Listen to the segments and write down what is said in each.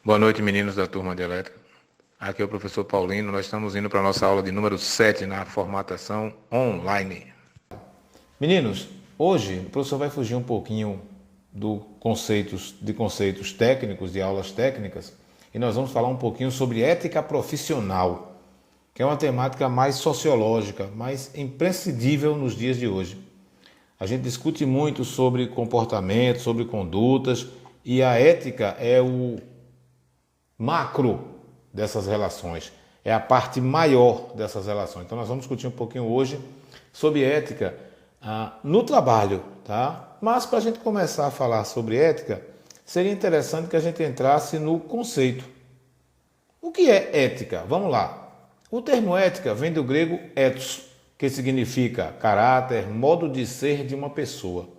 Boa noite, meninos da turma de elétrica. Aqui é o professor Paulino. Nós estamos indo para a nossa aula de número 7 na formatação online. Meninos, hoje o professor vai fugir um pouquinho de conceitos técnicos, de aulas técnicas, e nós vamos falar um pouquinho sobre ética profissional, que é uma temática mais sociológica, mais imprescindível nos dias de hoje. A gente discute muito sobre comportamento, sobre condutas, e a ética é o macro dessas relações, é a parte maior dessas relações. Então nós vamos discutir um pouquinho hoje sobre ética no trabalho, tá? Mas para a gente começar a falar sobre ética, seria interessante que a gente entrasse no conceito. O que é ética? Vamos lá. O termo ética vem do grego ethos, que significa caráter, modo de ser de uma pessoa.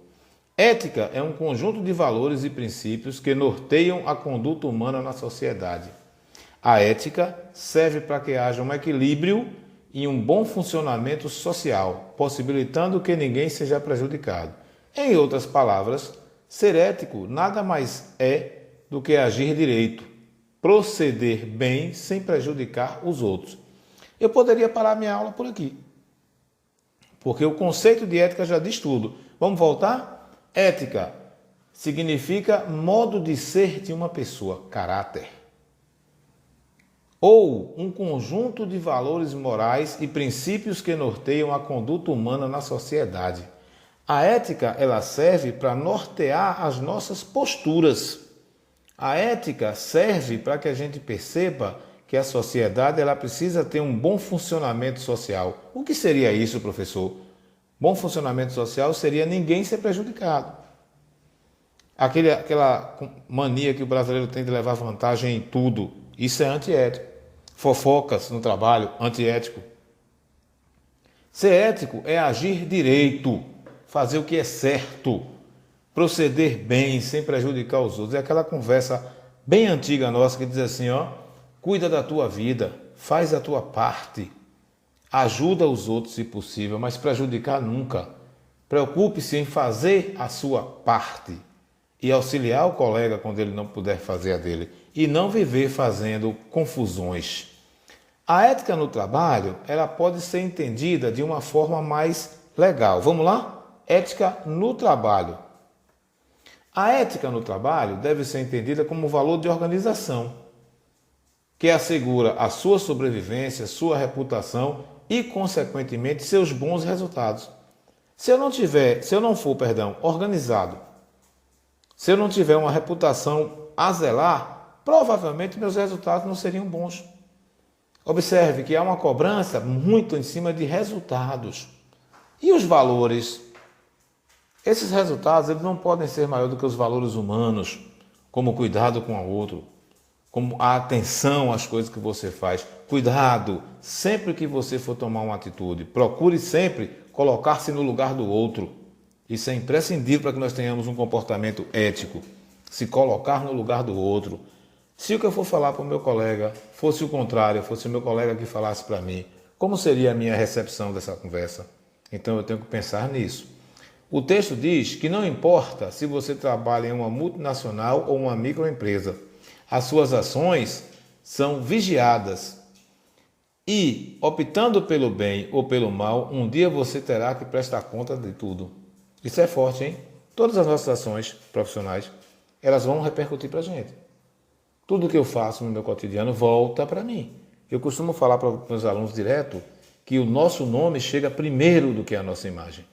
Ética é um conjunto de valores e princípios que norteiam a conduta humana na sociedade. A ética serve para que haja um equilíbrio e um bom funcionamento social, possibilitando que ninguém seja prejudicado. Em outras palavras, ser ético nada mais é do que agir direito, proceder bem sem prejudicar os outros. Eu poderia parar minha aula por aqui, porque o conceito de ética já diz tudo. Vamos voltar? Ética significa modo de ser de uma pessoa, caráter. Ou um conjunto de valores morais e princípios que norteiam a conduta humana na sociedade. A ética, ela serve para nortear as nossas posturas. A ética serve para que a gente perceba que a sociedade ela precisa ter um bom funcionamento social. O que seria isso, professor? Bom funcionamento social seria ninguém ser prejudicado. Aquela mania que o brasileiro tem de levar vantagem em tudo, isso é antiético. Fofocas no trabalho, antiético. Ser ético é agir direito, fazer o que é certo, proceder bem, sem prejudicar os outros. É aquela conversa bem antiga nossa que diz assim, cuida da tua vida, faz a tua parte, ajuda os outros se possível, mas prejudicar nunca. Preocupe-se em fazer a sua parte e auxiliar o colega quando ele não puder fazer a dele e não viver fazendo confusões. A ética no trabalho, ela pode ser entendida de uma forma mais legal. Vamos lá? Ética no trabalho. A ética no trabalho deve ser entendida como valor de organização, que assegura a sua sobrevivência, sua reputação e, consequentemente, seus bons resultados. Se eu não for organizado, se eu não tiver uma reputação a zelar, provavelmente meus resultados não seriam bons. Observe que há uma cobrança muito em cima de resultados. E os valores? Esses resultados eles não podem ser maiores do que os valores humanos, como o cuidado com o outro, como a atenção às coisas que você faz. Cuidado, sempre que você for tomar uma atitude, procure sempre colocar-se no lugar do outro. Isso é imprescindível para que nós tenhamos um comportamento ético. Se colocar no lugar do outro. Se o que eu for falar para o meu colega fosse o contrário, fosse o meu colega que falasse para mim, como seria a minha recepção dessa conversa? Então eu tenho que pensar nisso. O texto diz que não importa se você trabalha em uma multinacional ou uma microempresa, as suas ações são vigiadas. E, optando pelo bem ou pelo mal, um dia você terá que prestar conta de tudo. Isso é forte, hein? Todas as nossas ações profissionais, elas vão repercutir para a gente. Tudo que eu faço no meu cotidiano volta para mim. Eu costumo falar para os meus alunos direto que o nosso nome chega primeiro do que a nossa imagem.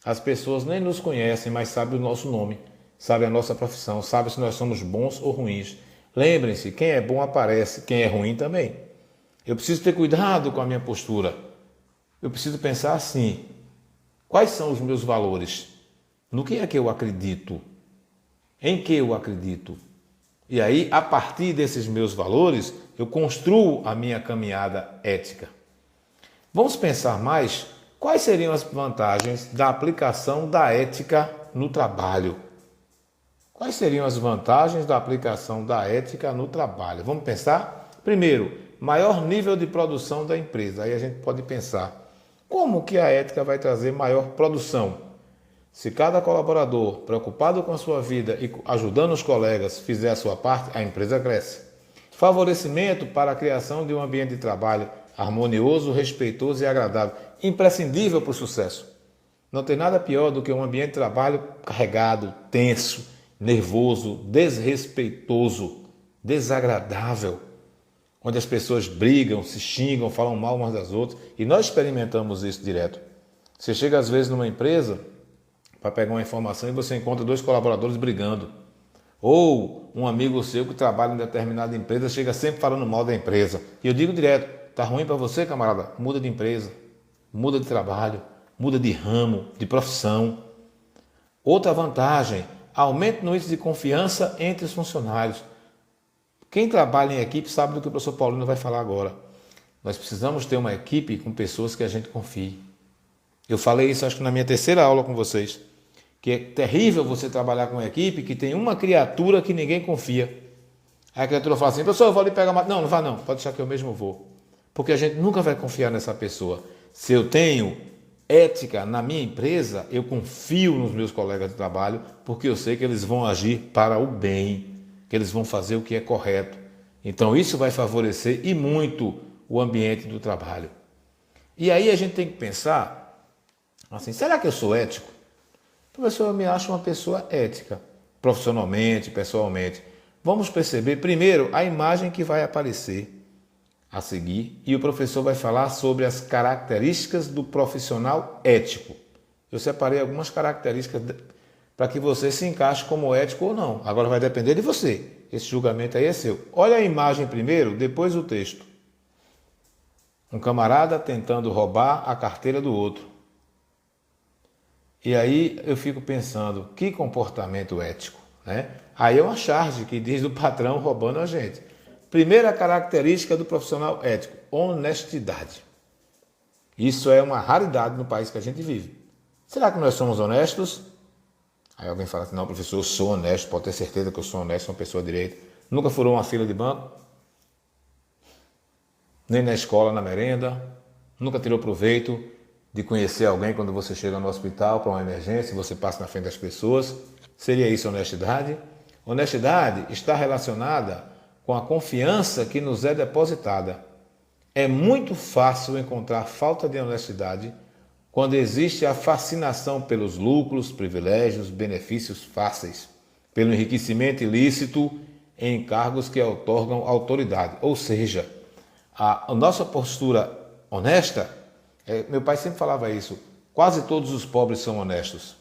As pessoas nem nos conhecem, mas sabem o nosso nome, sabem a nossa profissão, sabem se nós somos bons ou ruins. Lembrem-se, quem é bom aparece, quem é ruim também. Eu preciso ter cuidado com a minha postura. Eu preciso pensar assim, quais são os meus valores? No que é que eu acredito? Em que eu acredito? E aí, a partir desses meus valores, eu construo a minha caminhada ética. Vamos pensar mais quais seriam as vantagens da aplicação da ética no trabalho. Quais seriam as vantagens da aplicação da ética no trabalho? Vamos pensar? Primeiro, maior nível de produção da empresa. Aí a gente pode pensar, como que a ética vai trazer maior produção? Se cada colaborador, preocupado com a sua vida e ajudando os colegas, fizer a sua parte, a empresa cresce. Favorecimento para a criação de um ambiente de trabalho harmonioso, respeitoso e agradável. Imprescindível para o sucesso. Não tem nada pior do que um ambiente de trabalho carregado, tenso, nervoso, desrespeitoso, desagradável, onde as pessoas brigam, se xingam, falam mal umas das outras. E nós experimentamos isso direto. Você chega às vezes numa empresa para pegar uma informação e você encontra 2 colaboradores brigando. Ou um amigo seu que trabalha em determinada empresa chega sempre falando mal da empresa. E eu digo direto, tá ruim para você, camarada? Muda de empresa, muda de trabalho, muda de ramo, de profissão. Outra vantagem, aumento no índice de confiança entre os funcionários. Quem trabalha em equipe sabe do que o professor Paulino vai falar agora. Nós precisamos ter uma equipe com pessoas que a gente confie. Eu falei isso acho que na minha 3ª aula com vocês. Que é terrível você trabalhar com uma equipe que tem uma criatura que ninguém confia. Aí a criatura fala assim, professor, eu vou ali pegar uma... Não, não vá não, pode deixar que eu mesmo vou. Porque a gente nunca vai confiar nessa pessoa. Se eu tenho ética na minha empresa, eu confio nos meus colegas de trabalho, porque eu sei que eles vão agir para o bem, que eles vão fazer o que é correto. Então isso vai favorecer e muito o ambiente do trabalho. E aí a gente tem que pensar assim, será que eu sou ético? Professor, eu me acho uma pessoa ética, profissionalmente, pessoalmente. Vamos perceber primeiro a imagem que vai aparecer a seguir e o professor vai falar sobre as características do profissional ético. Eu separei algumas características para que você se encaixe como ético ou não. Agora vai depender de você. Esse julgamento aí é seu. Olha a imagem primeiro, depois o texto. Um camarada tentando roubar a carteira do outro. E aí eu fico pensando, que comportamento ético, né? Aí é uma charge que diz do patrão roubando a gente. Primeira característica do profissional ético, honestidade. Isso é uma raridade no país que a gente vive. Será que nós somos honestos? Aí alguém fala assim, não, professor, eu sou honesto, pode ter certeza que eu sou honesto, sou uma pessoa direita. Nunca furou uma fila de banco? Nem na escola, na merenda? Nunca tirou proveito de conhecer alguém quando você chega no hospital para uma emergência e você passa na frente das pessoas? Seria isso honestidade? Honestidade está relacionada com a confiança que nos é depositada. É muito fácil encontrar falta de honestidade quando existe a fascinação pelos lucros, privilégios, benefícios fáceis, pelo enriquecimento ilícito em cargos que outorgam autoridade. Ou seja, a nossa postura honesta, meu pai sempre falava isso, quase todos os pobres são honestos,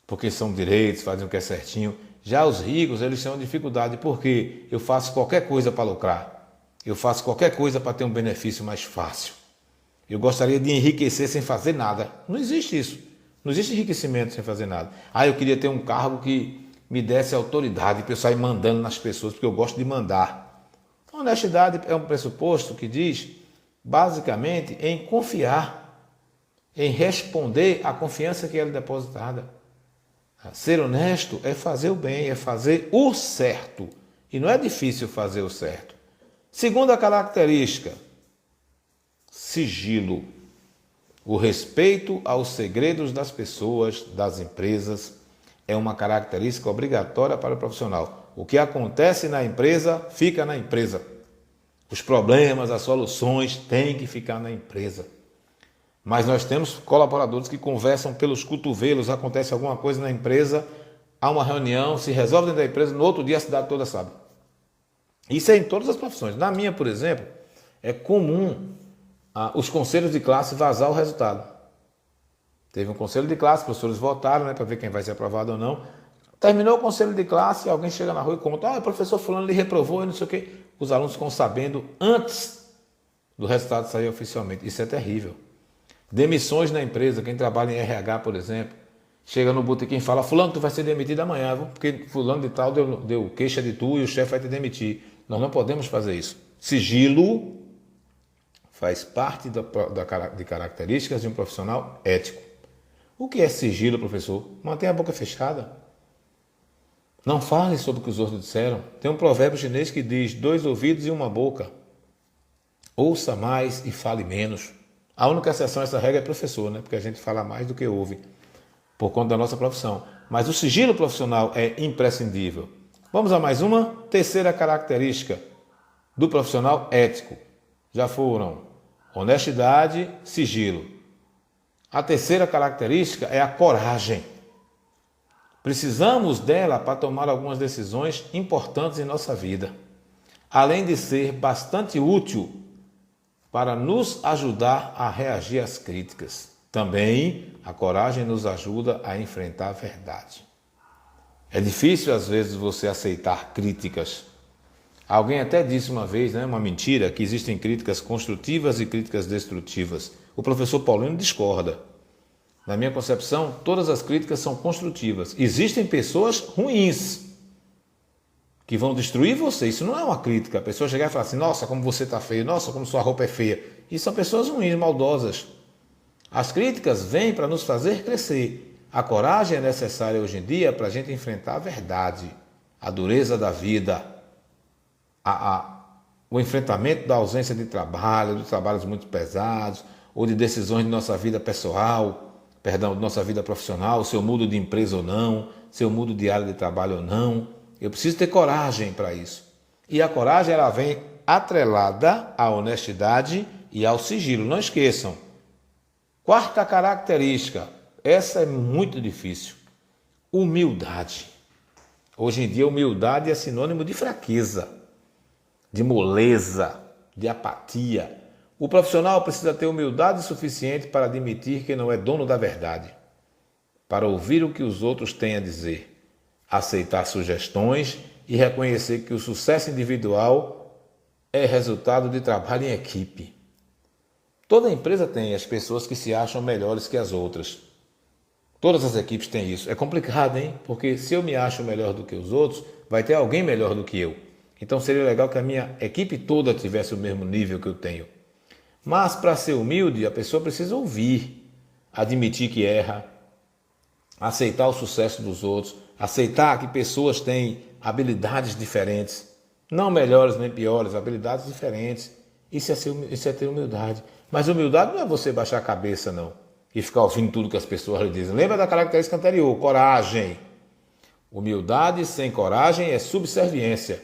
porque são direitos, fazem o que é certinho. Já os ricos, eles têm uma dificuldade, porque eu faço qualquer coisa para lucrar, eu faço qualquer coisa para ter um benefício mais fácil. Eu gostaria de enriquecer sem fazer nada. Não existe isso, não existe enriquecimento sem fazer nada. Eu queria ter um cargo que me desse autoridade, para eu sair mandando nas pessoas, porque eu gosto de mandar. A honestidade é um pressuposto que diz, basicamente, em confiar, em responder à confiança que é depositada. Ser honesto é fazer o bem, é fazer o certo. E não é difícil fazer o certo. Segunda característica, sigilo. O respeito aos segredos das pessoas, das empresas, é uma característica obrigatória para o profissional. O que acontece na empresa, fica na empresa. Os problemas, as soluções têm que ficar na empresa. Mas nós temos colaboradores que conversam pelos cotovelos, acontece alguma coisa na empresa, há uma reunião, se resolve dentro da empresa, no outro dia a cidade toda sabe. Isso é em todas as profissões. Na minha, por exemplo, é comum os conselhos de classe vazar o resultado. Teve um conselho de classe, os professores votaram, para ver quem vai ser aprovado ou não. Terminou o conselho de classe, alguém chega na rua e conta, o professor fulano lhe reprovou e não sei o quê. Os alunos ficam sabendo antes do resultado sair oficialmente. Isso é terrível. Demissões na empresa, quem trabalha em RH, por exemplo, chega no botequim e fala, fulano, tu vai ser demitido amanhã, porque fulano de tal deu queixa de tu e o chefe vai te demitir. Nós não podemos fazer isso. Sigilo faz parte de características de um profissional ético. O que é sigilo, professor? Mantenha a boca fechada. Não fale sobre o que os outros disseram. Tem um provérbio chinês que diz, 2 ouvidos e uma boca. Ouça mais e fale menos. A única exceção a essa regra é professor, porque a gente fala mais do que ouve, por conta da nossa profissão. Mas o sigilo profissional é imprescindível. Vamos a mais uma? Terceira característica. do profissional ético já foram honestidade, sigilo. A terceira característica é a coragem. Precisamos dela para tomar algumas decisões importantes em nossa vida, além de ser bastante útil para nos ajudar a reagir às críticas. Também a coragem nos ajuda a enfrentar a verdade. É difícil às vezes você aceitar críticas. Alguém até disse uma vez, uma mentira, que existem críticas construtivas e críticas destrutivas. O professor Paulino discorda. Na minha concepção, todas as críticas são construtivas. Existem pessoas ruins que vão destruir você. Isso não é uma crítica. A pessoa chegar e falar assim, nossa, como você está feio, nossa, como sua roupa é feia. Isso são pessoas ruins, maldosas. As críticas vêm para nos fazer crescer. A coragem é necessária hoje em dia para a gente enfrentar a verdade, a dureza da vida, o enfrentamento da ausência de trabalho, de trabalhos muito pesados, ou de decisões de nossa vida pessoal, de nossa vida profissional, se eu mudo de empresa ou não, se eu mudo de área de trabalho ou não. Eu preciso ter coragem para isso. E a coragem ela vem atrelada à honestidade e ao sigilo. Não esqueçam. Quarta característica, essa é muito difícil. Humildade. Hoje em dia, humildade é sinônimo de fraqueza, de moleza, de apatia. O profissional precisa ter humildade suficiente para admitir que não é dono da verdade, para ouvir o que os outros têm a dizer, aceitar sugestões e reconhecer que o sucesso individual é resultado de trabalho em equipe. Toda empresa tem as pessoas que se acham melhores que as outras. Todas as equipes têm isso. É complicado, hein? Porque se eu me acho melhor do que os outros, vai ter alguém melhor do que eu. Então seria legal que a minha equipe toda tivesse o mesmo nível que eu tenho. Mas para ser humilde, a pessoa precisa ouvir, admitir que erra, aceitar o sucesso dos outros, aceitar que pessoas têm habilidades diferentes, não melhores nem piores, habilidades diferentes. Isso é ter humildade. Mas humildade não é você baixar a cabeça, não, e ficar ouvindo tudo que as pessoas lhe dizem. Lembra da característica anterior, coragem. Humildade sem coragem é subserviência.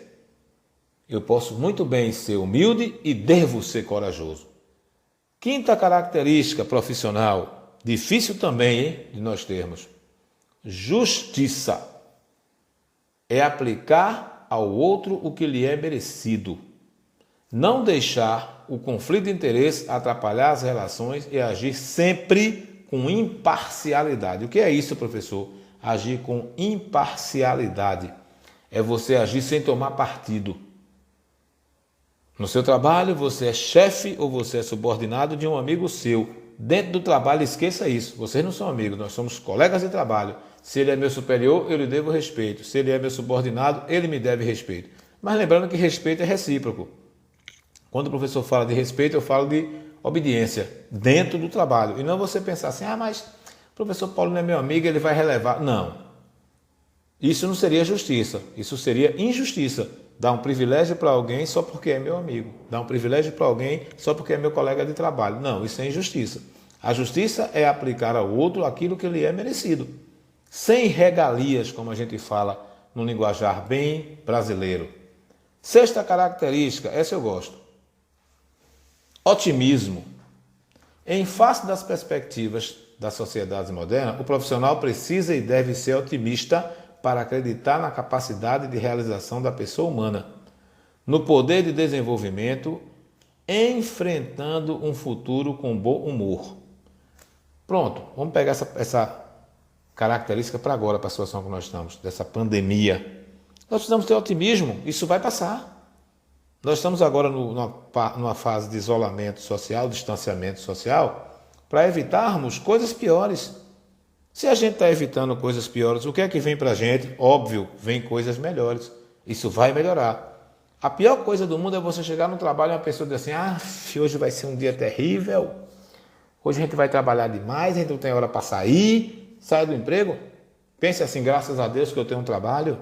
Eu posso muito bem ser humilde e devo ser corajoso. Quinta característica profissional, difícil também, hein, de nós termos. Justiça. É aplicar ao outro o que lhe é merecido. Não deixar o conflito de interesse atrapalhar as relações e agir sempre com imparcialidade. O que é isso, professor? Agir com imparcialidade. É você agir sem tomar partido. No seu trabalho, você é chefe ou você é subordinado de um amigo seu. Dentro do trabalho, esqueça isso. Vocês não são amigos, nós somos colegas de trabalho. Se ele é meu superior, eu lhe devo respeito. Se ele é meu subordinado, ele me deve respeito. Mas lembrando que respeito é recíproco. Quando o professor fala de respeito, eu falo de obediência dentro do trabalho. E não você pensar assim, mas o professor Paulo não é meu amigo, ele vai relevar. Não. Isso não seria justiça. Isso seria injustiça. Dar um privilégio para alguém só porque é meu amigo. Dar um privilégio para alguém só porque é meu colega de trabalho. Não, isso é injustiça. A justiça é aplicar ao outro aquilo que lhe é merecido. Sem regalias, como a gente fala no linguajar bem brasileiro. Sexta característica, essa eu gosto. Otimismo. Em face das perspectivas das sociedades modernas, o profissional precisa e deve ser otimista para acreditar na capacidade de realização da pessoa humana, no poder de desenvolvimento, enfrentando um futuro com bom humor. Pronto, vamos pegar essa característica para agora, para a situação que nós estamos, dessa pandemia. Nós precisamos ter otimismo, isso vai passar. Nós estamos agora numa fase de isolamento social, distanciamento social, para evitarmos coisas piores. Se a gente está evitando coisas piores, o que é que vem para a gente? Óbvio, vem coisas melhores. Isso vai melhorar. A pior coisa do mundo é você chegar no trabalho e uma pessoa dizer assim, hoje vai ser um dia terrível, hoje a gente vai trabalhar demais, a gente não tem hora para sair, sai do emprego. Pense assim, graças a Deus que eu tenho um trabalho,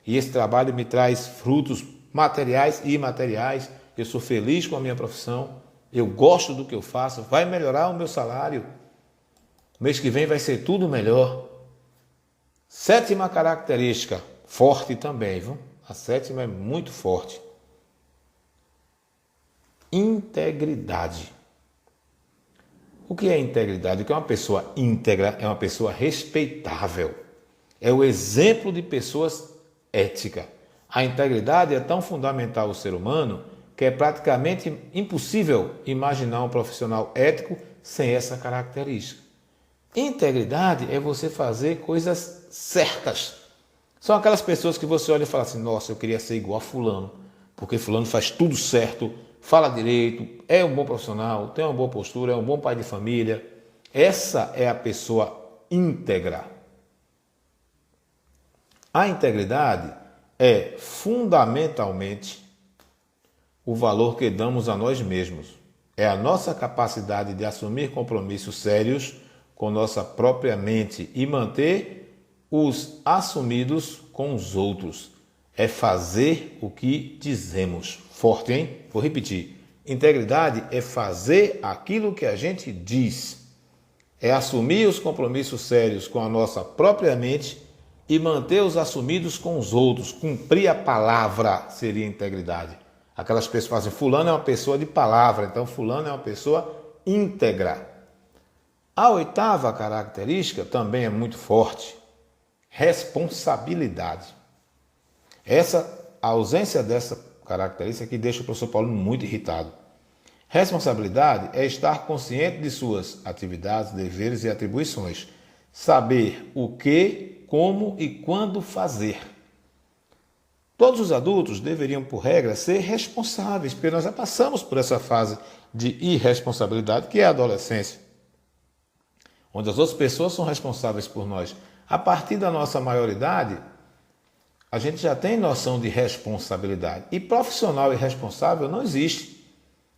e esse trabalho me traz frutos materiais e imateriais, eu sou feliz com a minha profissão, eu gosto do que eu faço, vai melhorar o meu salário, mês que vem vai ser tudo melhor. Sétima característica, forte também, viu? A sétima é muito forte. integridade. O que é integridade? O que é uma pessoa íntegra? É uma pessoa respeitável. É o exemplo de pessoas éticas. A integridade é tão fundamental ao ser humano que é praticamente impossível imaginar um profissional ético sem essa característica. Integridade é você fazer coisas certas. São aquelas pessoas que você olha e fala assim, nossa, eu queria ser igual a fulano, porque fulano faz tudo certo, fala direito, é um bom profissional, tem uma boa postura, é um bom pai de família. Essa é a pessoa íntegra. A integridade é fundamentalmente o valor que damos a nós mesmos. É a nossa capacidade de assumir compromissos sérios com nossa própria mente e manter os assumidos com os outros. É fazer o que dizemos. Forte, hein? Vou repetir. Integridade é fazer aquilo que a gente diz. É assumir os compromissos sérios com a nossa própria mente e manter os assumidos com os outros. Cumprir a palavra seria integridade. Aquelas pessoas fazem, fulano é uma pessoa de palavra, então fulano é uma pessoa íntegra. A oitava característica também é muito forte. Responsabilidade. A ausência dessa característica que deixa o professor Paulo muito irritado. Responsabilidade é estar consciente de suas atividades, deveres e atribuições. Saber o que, como e quando fazer. Todos os adultos deveriam, por regra, ser responsáveis, porque nós já passamos por essa fase de irresponsabilidade, que é a adolescência, onde as outras pessoas são responsáveis por nós. A partir da nossa maioridade, a gente já tem noção de responsabilidade. E profissional irresponsável não existe.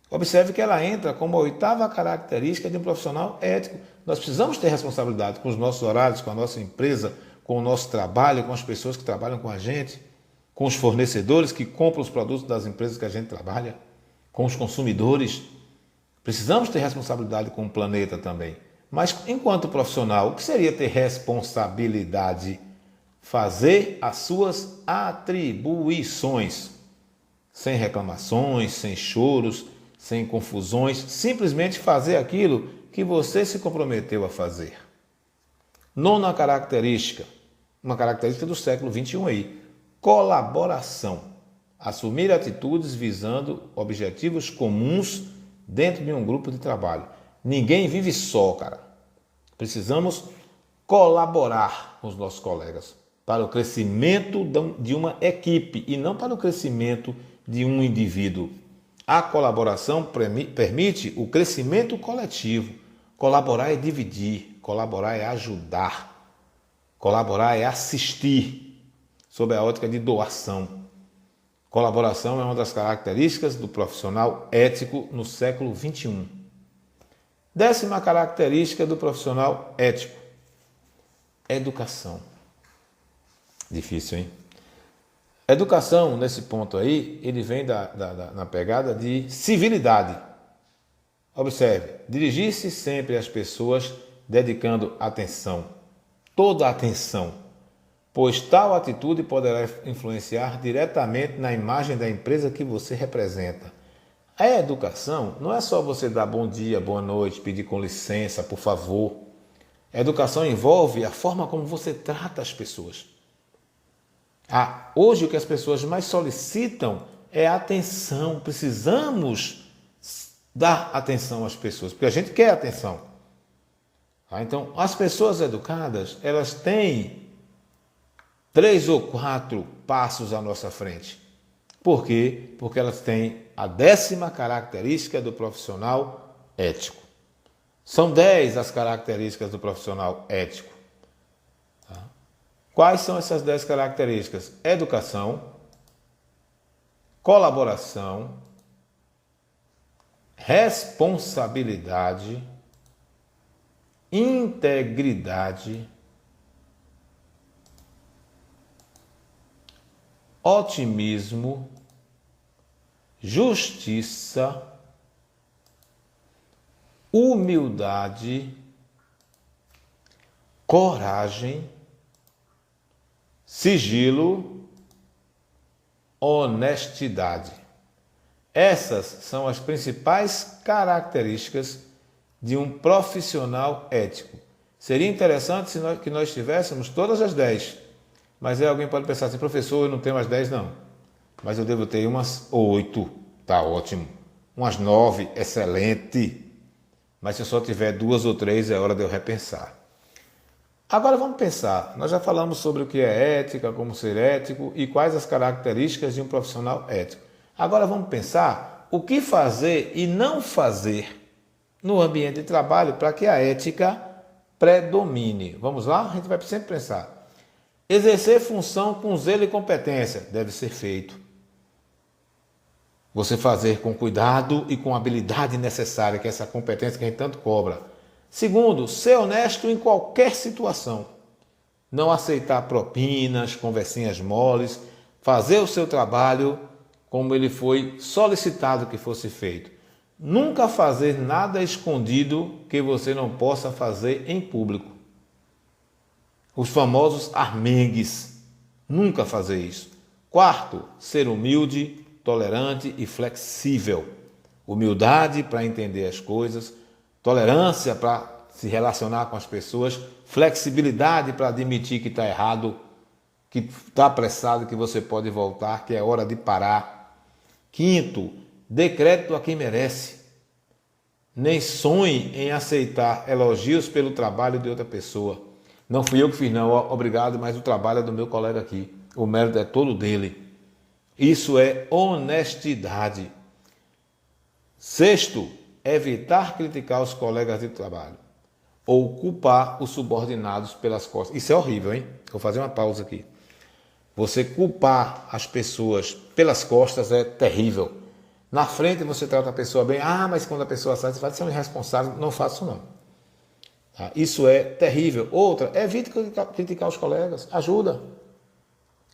Observe que ela entra como a oitava característica de um profissional ético. Nós precisamos ter responsabilidade com os nossos horários, com a nossa empresa, com o nosso trabalho, com as pessoas que trabalham com a gente, com os fornecedores que compram os produtos das empresas que a gente trabalha, com os consumidores. Precisamos ter responsabilidade com o planeta também. Mas, enquanto profissional, o que seria ter responsabilidade? Fazer as suas atribuições, sem reclamações, sem choros, sem confusões, simplesmente fazer aquilo que você se comprometeu a fazer. Nona característica, uma característica do século XXI aí, colaboração. Assumir atitudes visando objetivos comuns dentro de um grupo de trabalho. Ninguém vive só, cara. Precisamos colaborar com os nossos colegas para o crescimento de uma equipe e não para o crescimento de um indivíduo. A colaboração permite o crescimento coletivo. Colaborar é dividir, colaborar é ajudar, colaborar é assistir, sob a ótica de doação. Colaboração é uma das características do profissional ético no século XXI. Décima característica do profissional ético: educação. Difícil, hein? Educação, nesse ponto aí, ele vem na pegada de civilidade. Observe, dirigir-se sempre às pessoas dedicando atenção, toda a atenção, pois tal atitude poderá influenciar diretamente na imagem da empresa que você representa. A educação não é só você dar bom dia, boa noite, pedir com licença, por favor. A educação envolve a forma como você trata as pessoas. Hoje o que as pessoas mais solicitam é atenção. Precisamos dar atenção às pessoas, porque a gente quer atenção. Então, as pessoas educadas, elas têm 3 ou 4 passos à nossa frente. Por quê? Porque elas têm a 10ª característica do profissional ético. São 10 as características do profissional ético. Quais são essas 10 características? Educação, colaboração, responsabilidade, integridade, otimismo, justiça, humildade, coragem, sigilo, honestidade. Essas são as principais características de um profissional ético. Seria interessante que nós tivéssemos todas as 10. Mas aí alguém pode pensar assim, professor, eu não tenho as 10 não. Mas eu devo ter umas 8, tá ótimo. Umas 9, excelente. Mas se eu só tiver 2 ou 3, é hora de eu repensar. Agora vamos pensar, nós já falamos sobre o que é ética, como ser ético e quais as características de um profissional ético. Agora vamos pensar o que fazer e não fazer no ambiente de trabalho para que a ética predomine. Vamos lá? A gente vai sempre pensar. Exercer função com zelo e competência deve ser feito. Você fazer com cuidado e com a habilidade necessária, que é essa competência que a gente tanto cobra. Segundo, ser honesto em qualquer situação. Não aceitar propinas, conversinhas moles, fazer o seu trabalho como ele foi solicitado que fosse feito. Nunca fazer nada escondido que você não possa fazer em público. Os famosos armengues. Nunca fazer isso. Quarto, ser humilde, tolerante e flexível. Humildade para entender as coisas, tolerância para se relacionar com as pessoas, flexibilidade para admitir que está errado, que está apressado, que você pode voltar, que é hora de parar. Quinto, dê crédito a quem merece. Nem sonhe em aceitar elogios pelo trabalho de outra pessoa. Não fui eu que fiz, não, obrigado, mas o trabalho é do meu colega aqui. O mérito é todo dele. Isso é honestidade. Sexto, evitar criticar os colegas de trabalho ou culpar os subordinados pelas costas. Isso é horrível, hein? Vou fazer uma pausa aqui. Você culpar as pessoas pelas costas é terrível. Na frente você trata a pessoa bem, mas quando a pessoa sai, você fala, você é um irresponsável, não faço não. Isso é terrível. Outra, evite criticar os colegas, ajuda.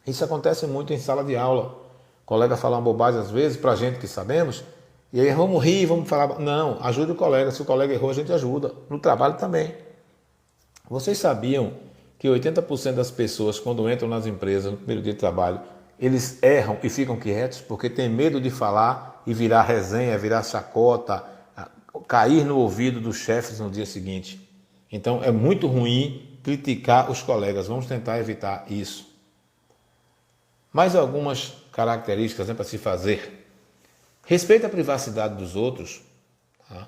Isso acontece muito em sala de aula. O colega fala uma bobagem às vezes, para a gente que sabemos, e aí vamos rir, vamos falar. Não, ajude o colega. Se o colega errou, a gente ajuda. No trabalho também. Vocês sabiam que 80% das pessoas, quando entram nas empresas no primeiro dia de trabalho, eles erram e ficam quietos porque tem medo de falar e virar resenha, virar chacota, cair no ouvido dos chefes no dia seguinte. Então é muito ruim criticar os colegas. Vamos tentar evitar isso. Mais algumas características para se fazer. Respeite a privacidade dos outros. Tá?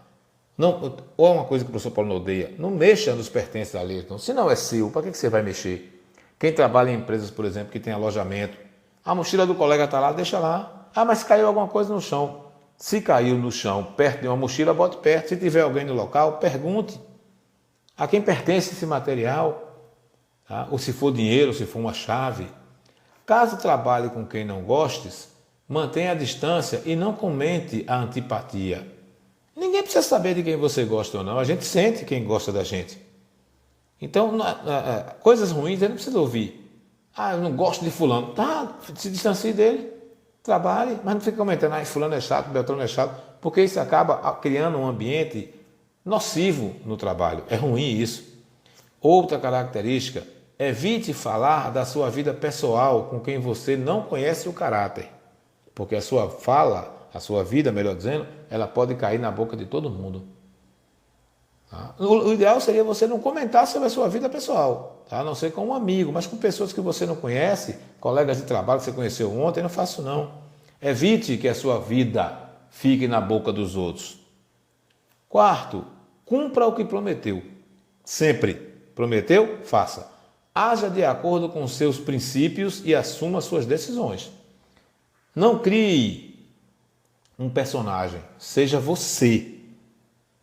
Não, ou uma coisa que o professor Paulo odeia, não mexa nos pertences alheios. Então, se não é seu, para que você vai mexer? Quem trabalha em empresas, por exemplo, que tem alojamento, a mochila do colega está lá, deixa lá. Mas caiu alguma coisa no chão. Se caiu no chão, perto de uma mochila, bote perto. Se tiver alguém no local, pergunte a quem pertence esse material. Tá? Ou se for dinheiro, ou se for uma chave. Caso trabalhe com quem não gostes, mantenha a distância e não comente a antipatia. Ninguém precisa saber de quem você gosta ou não. A gente sente quem gosta da gente. Então, coisas ruins ele não precisa ouvir. Eu não gosto de fulano. Tá, se distancie dele. Trabalhe, mas não fique comentando, fulano é chato, Beltrano é chato, porque isso acaba criando um ambiente nocivo no trabalho. É ruim isso. Outra característica, evite falar da sua vida pessoal com quem você não conhece o caráter. Porque a sua fala, a sua vida, melhor dizendo, ela pode cair na boca de todo mundo. Tá? O ideal seria você não comentar sobre a sua vida pessoal, tá? A não ser com um amigo, mas com pessoas que você não conhece, colegas de trabalho que você conheceu ontem, não faço não. Evite que a sua vida fique na boca dos outros. Quarto, cumpra o que prometeu. Sempre. Prometeu? Faça. Haja de acordo com seus princípios e assuma suas decisões. Não crie um personagem, seja você.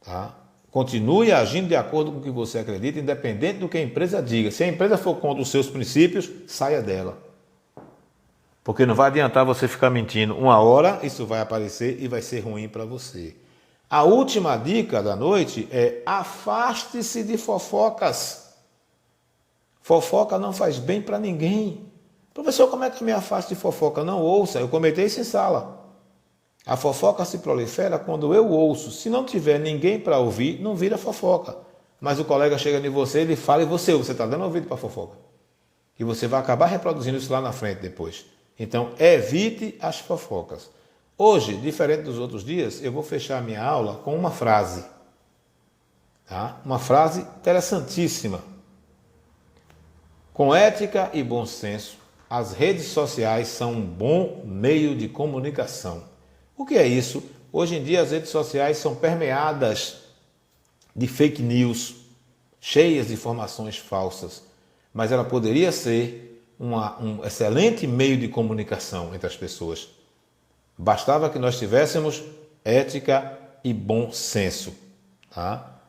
Tá? Continue agindo de acordo com o que você acredita, independente do que a empresa diga. Se a empresa for contra os seus princípios, saia dela. Porque não vai adiantar você ficar mentindo. Uma hora isso vai aparecer e vai ser ruim para você. A última dica da noite é afaste-se de fofocas. Fofoca não faz bem para ninguém. Professor, como é que eu me afasto de fofoca? Não ouça, eu comentei isso em sala. A fofoca se prolifera quando eu ouço. Se não tiver ninguém para ouvir, não vira fofoca. Mas o colega chega em você, ele fala e você está dando ouvido para a fofoca. E você vai acabar reproduzindo isso lá na frente depois. Então, evite as fofocas. Hoje, diferente dos outros dias, eu vou fechar minha aula com uma frase. Tá? Uma frase interessantíssima. Com ética e bom senso, as redes sociais são um bom meio de comunicação. O que é isso? Hoje em dia as redes sociais são permeadas de fake news, cheias de informações falsas, mas ela poderia ser um excelente meio de comunicação entre as pessoas. Bastava que nós tivéssemos ética e bom senso. Tá?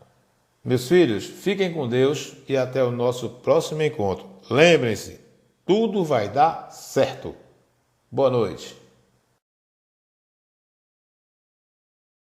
Meus filhos, fiquem com Deus e até o nosso próximo encontro. Lembrem-se, tudo vai dar certo. Boa noite.